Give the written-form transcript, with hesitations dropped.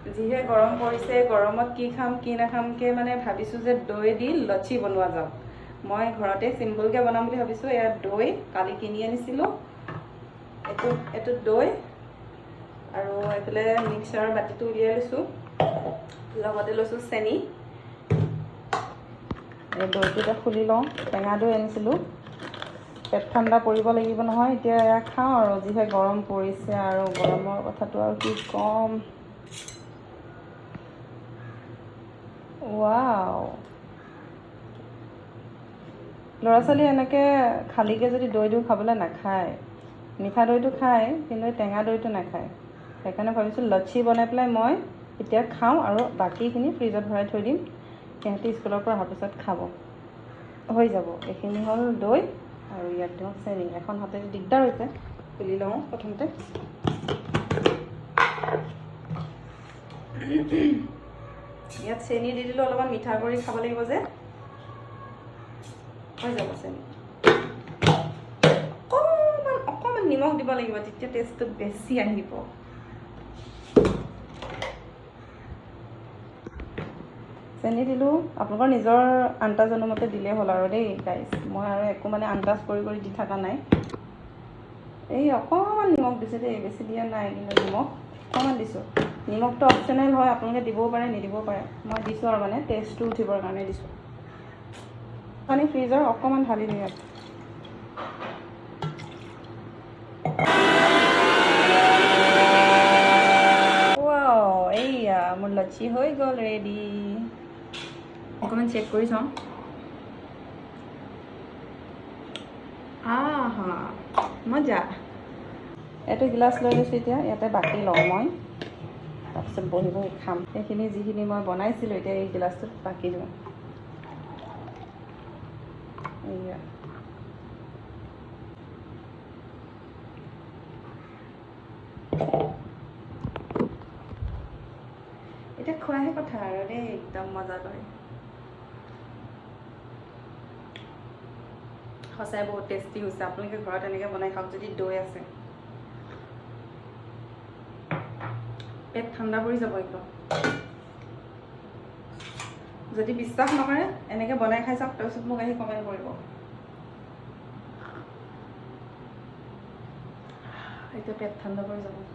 যিহে গৰম পৰিছে, গৰমত কি খাম কি নাখামকৈ মানে ভাবিছোঁ যে দৈ দি লচ্ছি বনোৱা যাওক। মই ঘৰতে চিম্পুলকৈ বনাম বুলি ভাবিছোঁ। এয়া দৈ কালি কিনি আনিছিলোঁ, এইটো দৈ আৰু এইফালে মিক্সাৰৰ বাতিটো উলিয়াই লৈছোঁ, লগতে লৈছোঁ চেনি। এই দৈটো এতিয়া খুলি লওঁ। টেঙা দৈ আনিছিলোঁ, পেট ঠাণ্ডা পৰিব লাগিব নহয়। এতিয়া এয়া খাওঁ আৰু, যিহে গৰম পৰিছে আৰু গৰমৰ কথাটো আৰু কি ক'ম। ৱাও, ল'ৰা ছোৱালী এনেকৈ খালীকৈ যদি দৈ দিওঁ খাবলৈ নাখায়। মিঠা দৈটো খায় কিন্তু টেঙা দৈটো নাখায়। সেইকাৰণে ভাবিছোঁ লচ্ছি বনাই পেলাই মই এতিয়া খাওঁ আৰু বাকীখিনি ফ্ৰিজত ভৰাই থৈ দিম, সিহঁতি স্কুলৰ পৰা অহাৰ পিছত খাব। হৈ যাব। এইখিনি হ'ল দৈ আৰু ইয়াত দিওঁ চেনি। এখন হাতে দিগদাৰ হৈছে, খুলি লওঁ প্ৰথমতে। ইয়াত চেনি দি দিলোঁ, অলপমান মিঠা কৰি খাব লাগিব যে, হৈ যাব চেনি। অকণমান নিমখ দিব লাগিব, তেতিয়া টেষ্টটো বেছি আহিব। চেনি দিলোঁ, আপোনালোকৰ নিজৰ আন্দাজ অনুমতে দিলেই হ'ল আৰু দেই গাইজ। মই আৰু একো মানে আন্দাজ কৰি দি থকা নাই। এই অকণমান নিমখ দিছোঁ দেই, বেছি দিয়া নাই, কিন্তু নিমখ অকণমান দিছোঁ। নিমখটো অপশ্যনেল হয়, আপোনালোকে দিবও পাৰে নিদিবও পাৰে। মই দিছোঁ আৰু মানে টেষ্টটো উঠিবৰ কাৰণে দিছোঁ। পানী ফ্ৰিজৰ অকণমান ঢালি দিওঁ ইয়াত। ৱাও, এইয়া মোৰ লচ্ছি হৈ গ'ল ৰেডি। অকণমান চেক কৰি চাওঁ। আহা, মজা। এইটো গিলাচ লৈ লৈছোঁ, এতিয়া ইয়াতে বাকি লওঁ মই, তাৰপিছত বহি বহি খাম। সেইখিনি যিখিনি মই বনাইছিলোঁ এতিয়া এই গিলাচটোত বাকি দিওঁ। এইয়া এতিয়া খোৱাহে কথা আৰু দেই, একদম মজা কৰে। সঁচাই বহুত টেষ্টি হৈছে। আপোনালোকে ঘৰত এনেকৈ বনাই খাওক যদি দৈ আছে। পেট ঠাণ্ডা পৰি যাব একদম। যদি বিশ্বাস নকৰে এনেকৈ বনাই খাই চাওক, তাৰপিছত মোক আহি কমেণ্ট কৰিব। এতিয়া পেট ঠাণ্ডা পৰি যাব।